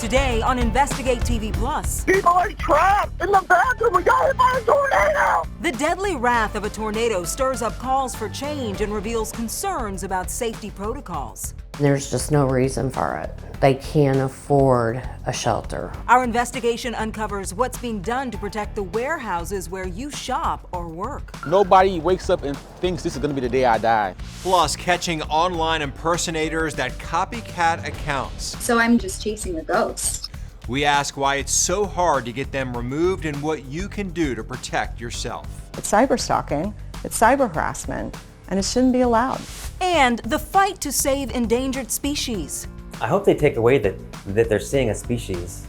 Today on Investigate TV Plus. People are trapped in the bathroom. We got hit by a tornado. The deadly wrath of a tornado stirs up calls for change and reveals concerns about safety protocols. There's just no reason for it. They can't afford a shelter. Our investigation uncovers what's being done to protect the warehouses where you shop or work. Nobody wakes up and thinks this is going to be the day I die. Plus, catching online impersonators that copycat accounts. So I'm just chasing the ghost. We ask why it's so hard to get them removed and what you can do to protect yourself. It's cyber stalking, it's cyber harassment, and it shouldn't be allowed. And the fight to save endangered species. I hope they take away that they're seeing a species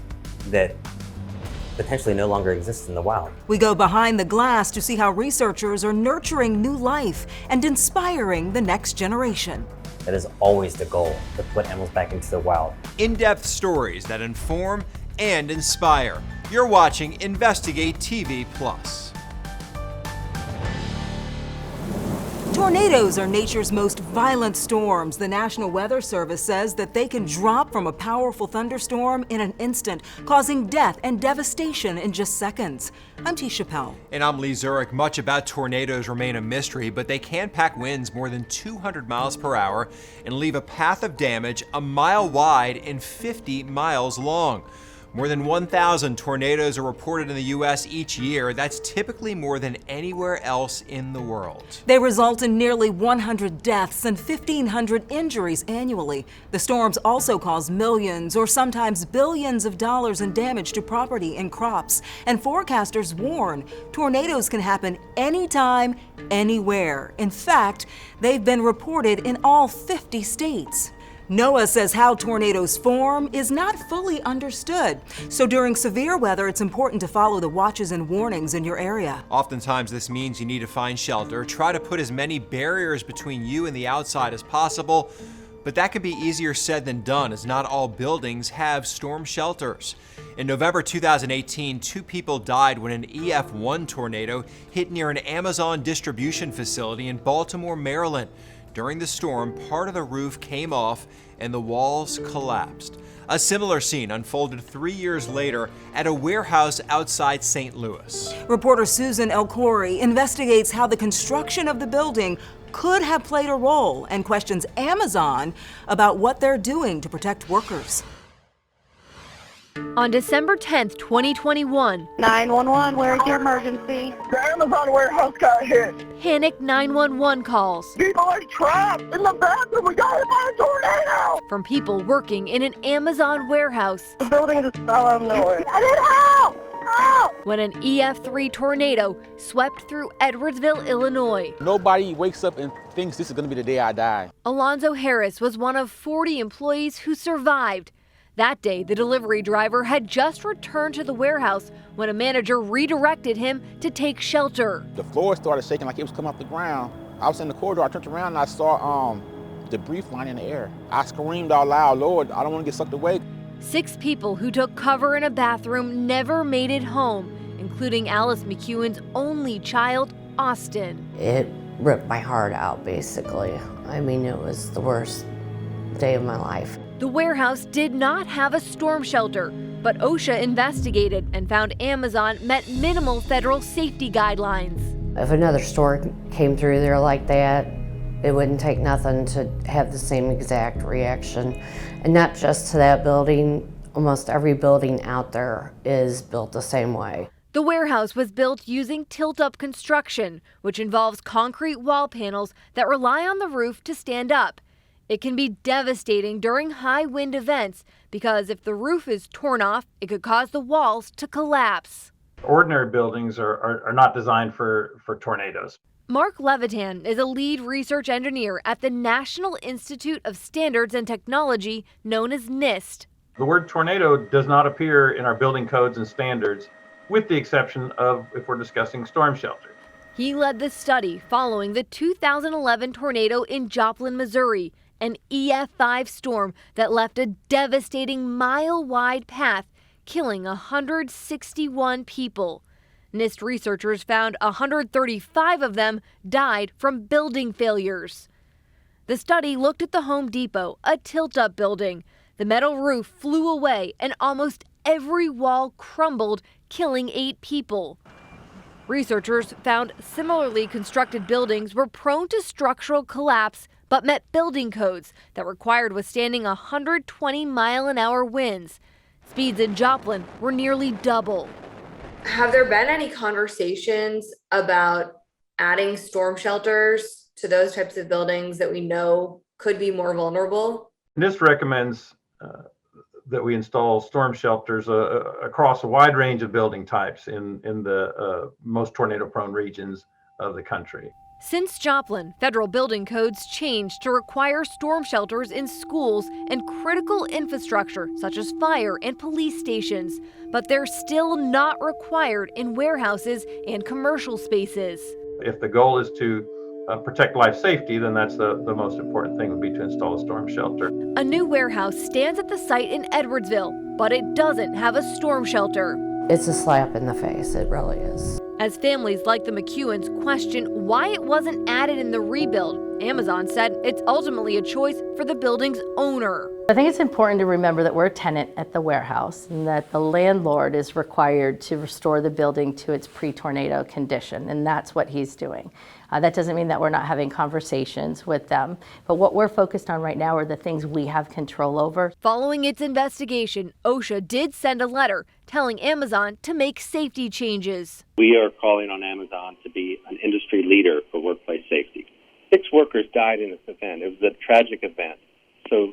that potentially no longer exists in the wild. We go behind the glass to see how researchers are nurturing new life and inspiring the next generation. That is always the goal, to put animals back into the wild. In-depth stories that inform and inspire. You're watching Investigate TV Plus. Tornadoes are nature's most violent storms. The National Weather Service says that they can drop from a powerful thunderstorm in an instant, causing death and devastation in just seconds. I'm Tisha Pell. And I'm Lee Zurich. Much about tornadoes remain a mystery, but they can pack winds more than 200 miles per hour and leave a path of damage a mile wide and 50 miles long. More than 1,000 tornadoes are reported in the U.S. each year. That's typically more than anywhere else in the world. They result in nearly 100 deaths and 1,500 injuries annually. The storms also cause millions or sometimes billions of dollars in damage to property and crops. And forecasters warn tornadoes can happen anytime, anywhere. In fact, they've been reported in all 50 states. NOAA says how tornadoes form is not fully understood. So during severe weather, it's important to follow the watches and warnings in your area. Oftentimes, this means you need to find shelter. Try to put as many barriers between you and the outside as possible. But that can be easier said than done, as not all buildings have storm shelters. In November 2018, 2 people died when an EF1 tornado hit near an Amazon distribution facility in Baltimore, Maryland. During the storm, part of the roof came off and the walls collapsed. A similar scene unfolded 3 years later at a warehouse outside St. Louis. Reporter Susan Elcori investigates how the construction of the building could have played a role and questions Amazon about what they're doing to protect workers. On December 10th, 2021, 911, where's your emergency? The Amazon warehouse got hit. panic 911 calls People are trapped in the bathroom. We got hit by a tornado. from people working in an Amazon warehouse The building just fell out of nowhere. I need help! Help! when an EF3 tornado swept through Edwardsville, Illinois. Nobody wakes up and thinks this is going to be the day I die. Alonzo Harris was one of 40 employees who survived. That day, the delivery driver had just returned to the warehouse when a manager redirected him to take shelter. The floor started shaking like it was coming off the ground. I was in the corridor. I turned around and I saw debris flying in the air. I screamed out loud, "Lord, I don't want to get sucked away." 6 people who took cover in a bathroom never made it home, including Alice McEwen's only child, Austin. It ripped my heart out, basically. I mean, it was the worst day of my life. The warehouse did not have a storm shelter, but OSHA investigated and found Amazon met minimal federal safety guidelines. If another store came through there like that, it wouldn't take nothing to have the same exact reaction. And not just to that building, almost every building out there is built the same way. The warehouse was built using tilt-up construction, which involves concrete wall panels that rely on the roof to stand up. It can be devastating during high wind events because if the roof is torn off, it could cause the walls to collapse. Ordinary buildings are not designed for tornadoes. Mark Levitan is a lead research engineer at the National Institute of Standards and Technology, known as NIST. The word tornado does not appear in our building codes and standards, with the exception of if we're discussing storm shelter. He led the study following the 2011 tornado in Joplin, Missouri, an EF5 storm that left a devastating mile-wide path, killing 161 people. NIST researchers found 135 of them died from building failures. The study looked at the Home Depot, a tilt-up building. The metal roof flew away and almost every wall crumbled, killing 8 people. Researchers found similarly constructed buildings were prone to structural collapse but met building codes that required withstanding 120-mile-an-hour winds. Speeds in Joplin were nearly double. Have there been any conversations about adding storm shelters to those types of buildings that we know could be more vulnerable? NIST recommends that we install storm shelters across a wide range of building types in the most tornado-prone regions of the country. Since Joplin, federal building codes changed to require storm shelters in schools and critical infrastructure such as fire and police stations, but they're still not required in warehouses and commercial spaces. If the goal is to protect life safety, then that's the most important thing would be to install a storm shelter. A new warehouse stands at the site in Edwardsville, but it doesn't have a storm shelter. It's a slap in the face, it really is. As families like the McEwens question why it wasn't added in the rebuild, Amazon said it's ultimately a choice for the building's owner. I think it's important to remember that we're a tenant at the warehouse and that the landlord is required to restore the building to its pre-tornado condition, and that's what he's doing. That doesn't mean that we're not having conversations with them, but what we're focused on right now are the things we have control over. Following its investigation, OSHA did send a letter telling Amazon to make safety changes. We are calling on Amazon to be an industry leader for workplace safety. 6 workers died in this event. It was a tragic event. So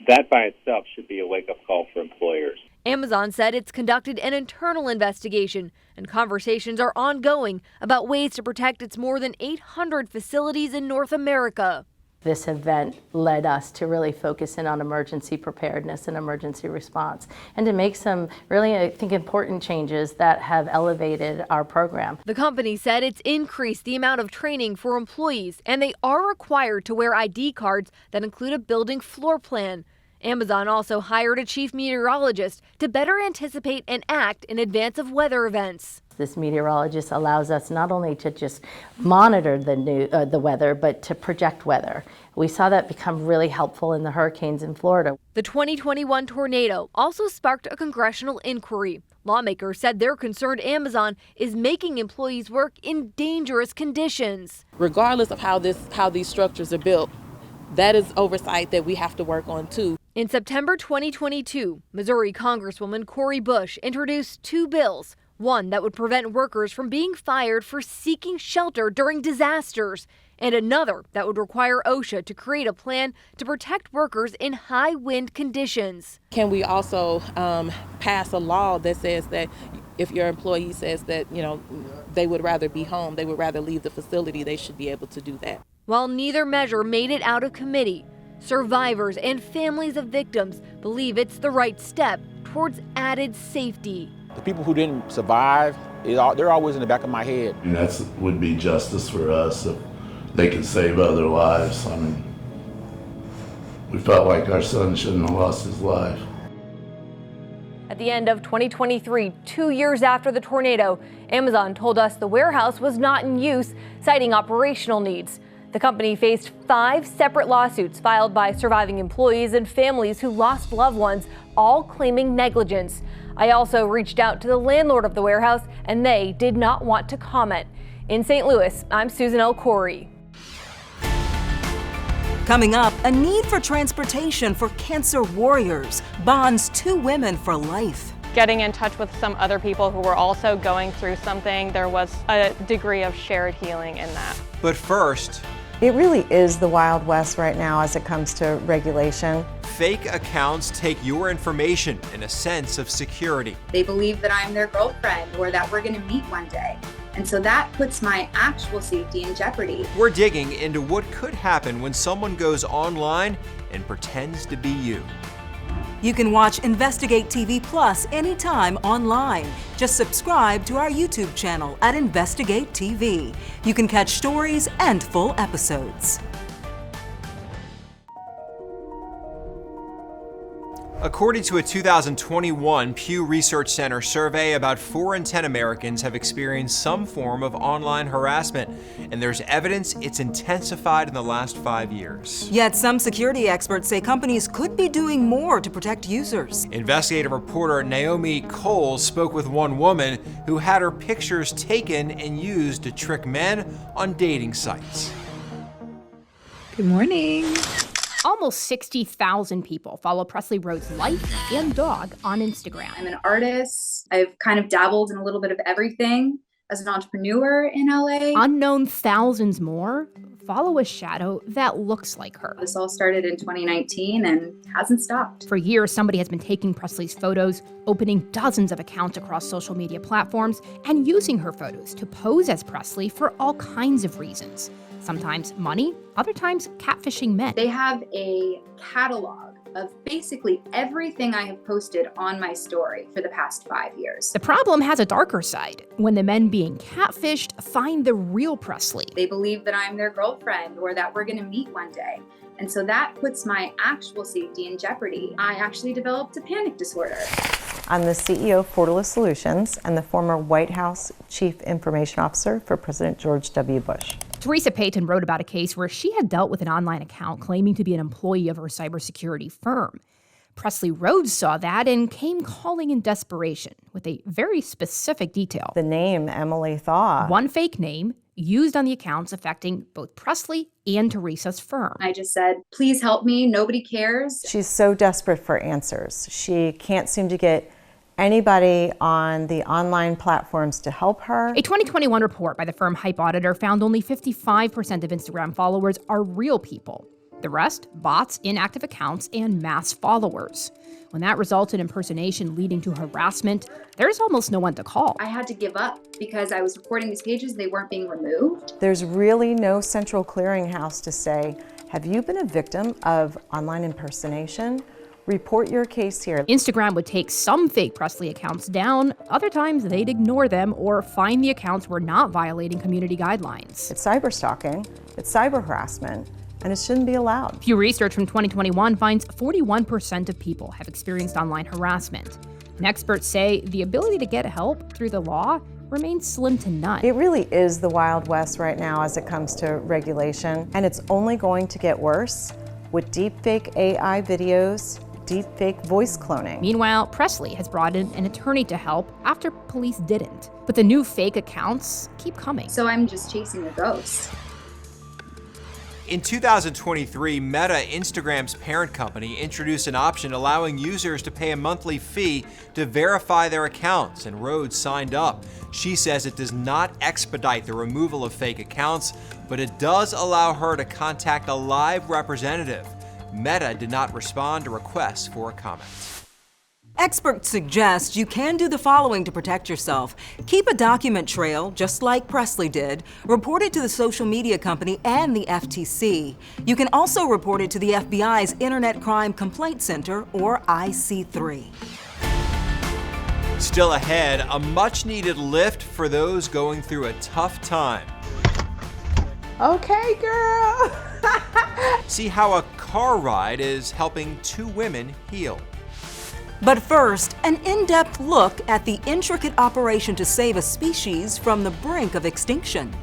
that by itself should be a wake-up call for employers. Amazon said it's conducted an internal investigation and conversations are ongoing about ways to protect its more than 800 facilities in North America. This event led us to really focus in on emergency preparedness and emergency response and to make some really, I think, important changes that have elevated our program. The company said it's increased the amount of training for employees and they are required to wear ID cards that include a building floor plan. Amazon also hired a chief meteorologist to better anticipate and act in advance of weather events. This meteorologist allows us not only to just monitor the weather, but to project weather. We saw that become really helpful in the hurricanes in Florida. The 2021 tornado also sparked a congressional inquiry. Lawmakers said they're concerned Amazon is making employees work in dangerous conditions. Regardless of how these structures are built, that is oversight that we have to work on too. In September 2022, Missouri Congresswoman Cori Bush introduced 2 bills. One that would prevent workers from being fired for seeking shelter during disasters, and another that would require OSHA to create a plan to protect workers in high wind conditions. Can we also pass a law that says that if your employee says that, they would rather be home, they would rather leave the facility, they should be able to do that. While neither measure made it out of committee, survivors and families of victims believe it's the right step towards added safety. The people who didn't survive, they're always in the back of my head. And that would be justice for us if they could save other lives. I mean, we felt like our son shouldn't have lost his life. At the end of 2023, 2 years after the tornado, Amazon told us the warehouse was not in use, citing operational needs. The company faced 5 separate lawsuits filed by surviving employees and families who lost loved ones, all claiming negligence. I also reached out to the landlord of the warehouse, and they did not want to comment. In St. Louis, I'm Susan L. Corey. Coming up, a need for transportation for cancer warriors bonds 2 women for life. Getting in touch with some other people who were also going through something, there was a degree of shared healing in that. But first, it really is the Wild West right now as it comes to regulation. Fake accounts take your information and a sense of security. They believe that I'm their girlfriend or that we're going to meet one day. And so that puts my actual safety in jeopardy. We're digging into what could happen when someone goes online and pretends to be you. You can watch Investigate TV Plus anytime online. Just subscribe to our YouTube channel at Investigate TV. You can catch stories and full episodes. According to a 2021 Pew Research Center survey, about 4 in 10 Americans have experienced some form of online harassment, and there's evidence it's intensified in the last 5 years. Yet some security experts say companies could be doing more to protect users. Investigative reporter Naomi Cole spoke with one woman who had her pictures taken and used to trick men on dating sites. Good morning. Almost 60,000 people follow Presley Rhodes' life and dog on Instagram. I'm an artist. I've kind of dabbled in a little bit of everything as an entrepreneur in LA. Unknown thousands more follow a shadow that looks like her. This all started in 2019 and hasn't stopped. For years, somebody has been taking Presley's photos, opening dozens of accounts across social media platforms, and using her photos to pose as Presley for all kinds of reasons. Sometimes money, other times catfishing men. They have a catalog of basically everything I have posted on my story for the past 5 years. The problem has a darker side. When the men being catfished find the real Presley. They believe that I'm their girlfriend or that we're gonna meet one day. And so that puts my actual safety in jeopardy. I actually developed a panic disorder. I'm the CEO of Fortalus Solutions and the former White House Chief Information Officer for President George W. Bush. Teresa Payton wrote about a case where she had dealt with an online account claiming to be an employee of her cybersecurity firm. Presley Rhodes saw that and came calling in desperation with a very specific detail. The name Emily Thaw. One fake name used on the accounts affecting both Presley and Teresa's firm. I just said, please help me, nobody cares. She's so desperate for answers. She can't seem to get anybody on the online platforms to help her. A 2021 report by the firm Hype Auditor found only 55% of Instagram followers are real people. The rest, bots, inactive accounts, and mass followers. When that results in impersonation leading to harassment, there's almost no one to call. I had to give up because I was reporting these pages, they weren't being removed. There's really no central clearinghouse to say, have you been a victim of online impersonation? Report your case here. Instagram would take some fake Presley accounts down. Other times, they'd ignore them or find the accounts were not violating community guidelines. It's cyber stalking, it's cyber harassment, and it shouldn't be allowed. Pew Research from 2021 finds 41% of people have experienced online harassment. And experts say the ability to get help through the law remains slim to none. It really is the Wild West right now as it comes to regulation, and it's only going to get worse with deepfake AI videos, deepfake voice cloning. Meanwhile, Presley has brought in an attorney to help after police didn't. But the new fake accounts keep coming. So I'm just chasing a ghost. In 2023, Meta, Instagram's parent company, introduced an option allowing users to pay a monthly fee to verify their accounts, and Rhodes signed up. She says it does not expedite the removal of fake accounts, but it does allow her to contact a live representative. Meta did not respond to requests for a comment. Experts suggest you can do the following to protect yourself. Keep a document trail, just like Presley did. Report it to the social media company and the FTC. You can also report it to the FBI's Internet Crime Complaint Center, or IC3. Still ahead, a much-needed lift for those going through a tough time. Okay, girl. See how a car ride is helping 2 women heal. But first, an in-depth look at the intricate operation to save a species from the brink of extinction.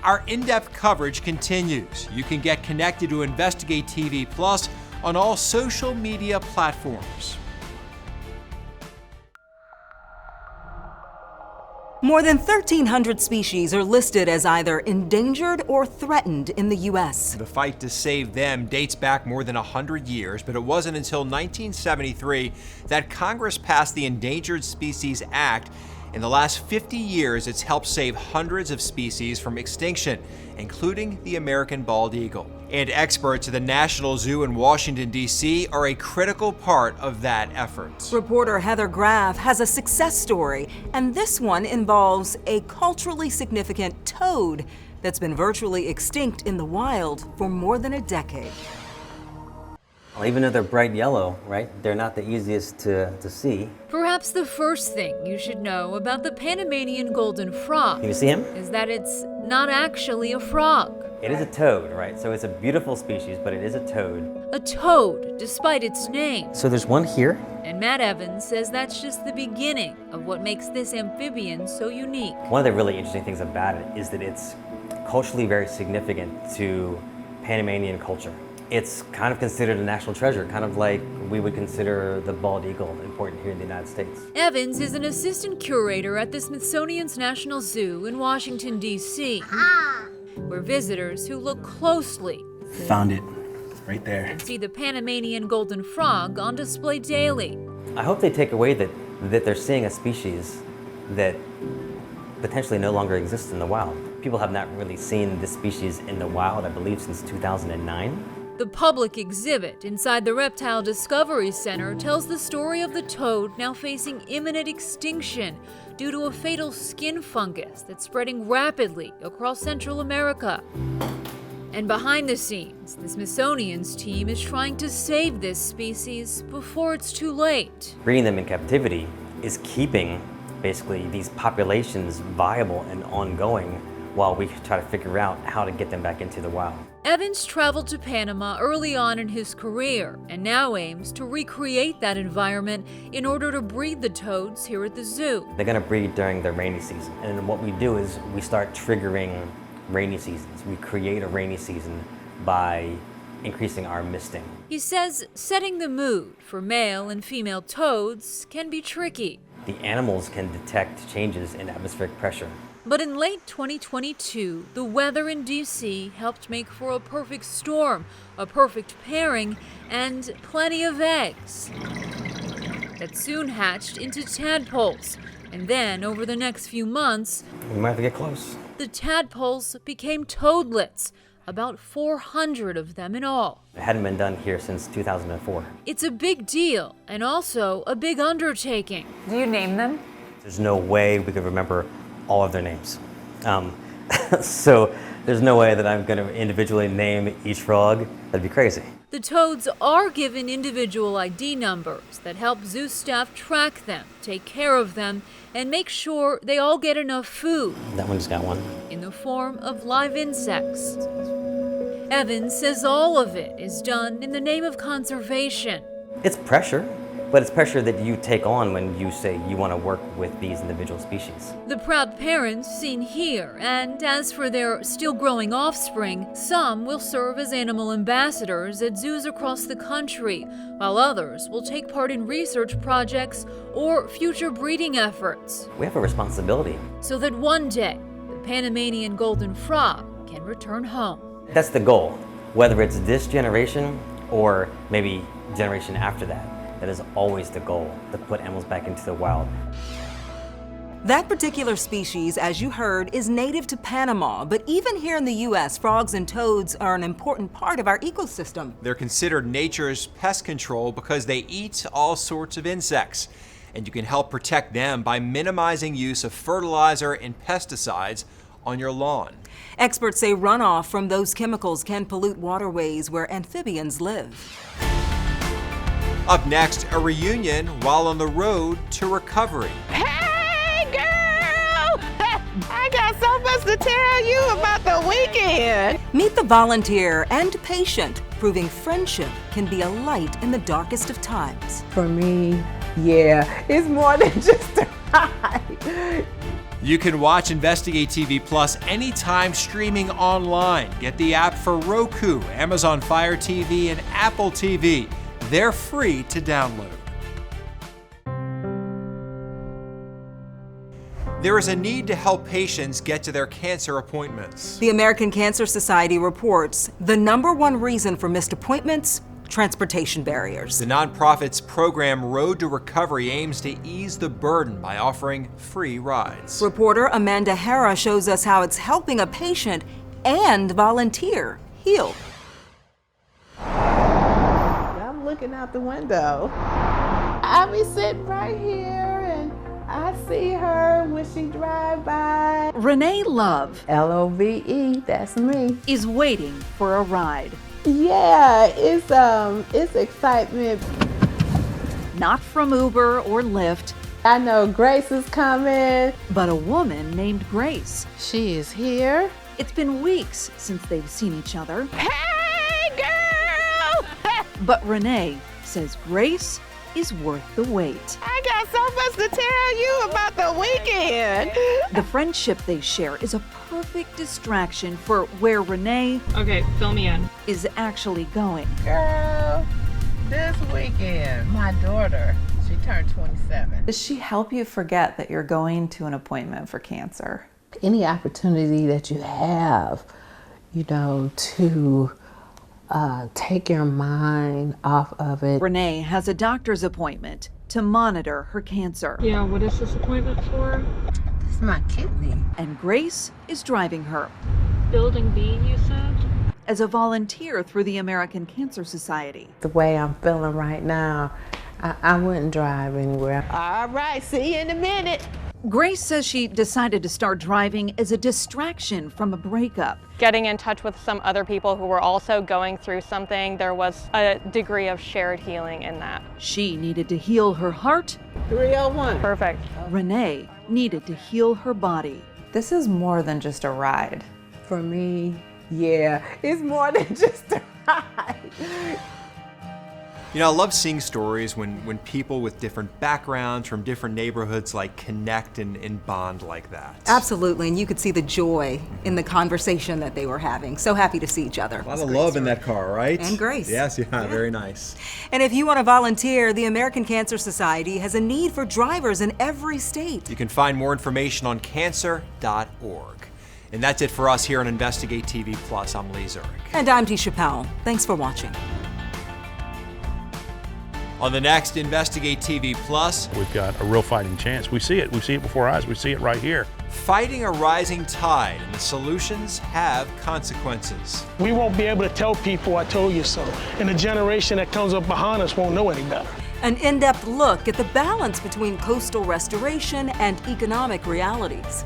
Our in-depth coverage continues. You can get connected to InvestigateTV Plus on all social media platforms. More than 1,300 species are listed as either endangered or threatened in the U.S. The fight to save them dates back more than 100 years, but it wasn't until 1973 that Congress passed the Endangered Species Act. In the last 50 years, it's helped save hundreds of species from extinction, including the American bald eagle. And experts at the National Zoo in Washington, D.C. are a critical part of that effort. Reporter Heather Graff has a success story, and this one involves a culturally significant toad that's been virtually extinct in the wild for more than a decade. Well, even though they're bright yellow, right, they're not the easiest to see. Perhaps the first thing you should know about the Panamanian golden frog Can you see him? is that it's not actually a frog. It is a toad, right? So it's a beautiful species, but it is a toad. A toad, despite its name. So there's one here. And Matt Evans says that's just the beginning of what makes this amphibian so unique. One of the really interesting things about it is that it's culturally very significant to Panamanian culture. It's kind of considered a national treasure, kind of like we would consider the bald eagle important here in the United States. Evans is an assistant curator at the Smithsonian's National Zoo in Washington, D.C., where visitors who look closely found it right there. can see the Panamanian golden frog on display daily. I hope they take away that they're seeing a species that potentially no longer exists in the wild. People have not really seen this species in the wild, I believe, since 2009. The public exhibit inside the Reptile Discovery Center tells the story of the toad now facing imminent extinction due to a fatal skin fungus that's spreading rapidly across Central America. And behind the scenes, the Smithsonian's team is trying to save this species before it's too late. Breeding them in captivity is keeping basically these populations viable and ongoing while we try to figure out how to get them back into the wild. Evans traveled to Panama early on in his career and now aims to recreate that environment in order to breed the toads here at the zoo. They're going to breed during the rainy season. And what we do is we start triggering rainy seasons. We create a rainy season by increasing our misting. He says setting the mood for male and female toads can be tricky. The animals can detect changes in atmospheric pressure. But in late 2022, the weather in D.C. helped make for a perfect storm, a perfect pairing, and plenty of eggs that soon hatched into tadpoles. And then, over the next few months, We might have to get close. the tadpoles became toadlets, about 400 of them in all. It hadn't been done here since 2004. It's a big deal, and also a big undertaking. Do you name them? There's no way we could remember all of their names. So there's no way that I'm going to individually name each frog. That'd be crazy. The toads are given individual ID numbers that help zoo staff track them, take care of them, and make sure they all get enough food. That one's got one. In the form of live insects. Evans says all of it is done in the name of conservation. It's pressure, but it's pressure that you take on when you say you want to work with these individual species. The proud parents seen here, and as for their still growing offspring, some will serve as animal ambassadors at zoos across the country, while others will take part in research projects or future breeding efforts. We have a responsibility. So that one day, the Panamanian golden frog can return home. That's the goal. Whether it's this generation or maybe generation after that, that is always the goal, to put animals back into the wild. That particular species, as you heard, is native to Panama, but even here in the U.S., frogs and toads are an important part of our ecosystem. They're considered nature's pest control because they eat all sorts of insects. And you can help protect them by minimizing use of fertilizer and pesticides on your lawn. Experts say runoff from those chemicals can pollute waterways where amphibians live. Up next, a reunion while on the road to recovery. Hey, girl! I got so much to tell you about the weekend. Meet the volunteer and patient, proving friendship can be a light in the darkest of times. For me, yeah, it's more than just a ride. You can watch Investigate TV Plus anytime streaming online. Get the app for Roku, Amazon Fire TV, and Apple TV. They're free to download. There is a need to help patients get to their cancer appointments. The American Cancer Society reports the #1 reason for missed appointments: transportation barriers. The nonprofit's program Road to Recovery aims to ease the burden by offering free rides. Reporter Amanda Hara shows us how it's helping a patient and volunteer heal. I'm looking out the window. I be sitting right here and I see her when she drive by. Renee Love, Love, that's me, is waiting for a ride. Yeah, it's excitement. Not from Uber or Lyft. I know Grace is coming. But a woman named Grace. She is here. It's been weeks since they've seen each other. Hey, girl! But Renee says Grace is worth the wait. I got so much to tell you about the weekend. The friendship they share is a perfect distraction for where Renee, Okay, fill me in. is actually going. Girl, this weekend, my daughter, she turned 27. Does she help you forget that you're going to an appointment for cancer? Any opportunity that you have, to take your mind off of it. Renee has a doctor's appointment to monitor her cancer. Yeah, what is this appointment for? This is my kidney. And Grace is driving her Building B, you said? as a volunteer through the American Cancer Society. The way I'm feeling right now, I wouldn't drive anywhere. All right, see you in a minute. Grace says she decided to start driving as a distraction from a breakup. Getting in touch with some other people who were also going through something, there was a degree of shared healing in that. She needed to heal her heart. 301. Perfect. Renee needed to heal her body. This is more than just a ride. For me, yeah, it's more than just a ride. You know, I love seeing stories when people with different backgrounds from different neighborhoods connect and bond like that. Absolutely, and you could see the joy in the conversation that they were having. So happy to see each other. A lot of love in that car, right? And grace. Yes, yeah, very nice. And if you want to volunteer, the American Cancer Society has a need for drivers in every state. You can find more information on cancer.org. And that's it for us here on Investigate TV Plus. I'm Lee Zurich. And I'm Dee Chappelle. Thanks for watching. On the next Investigate TV Plus, we've got a real fighting chance. We see it before our eyes. We see it right here. Fighting a rising tide, and the solutions have consequences. We won't be able to tell people I told you so, and the generation that comes up behind us won't know any better. An in-depth look at the balance between coastal restoration and economic realities.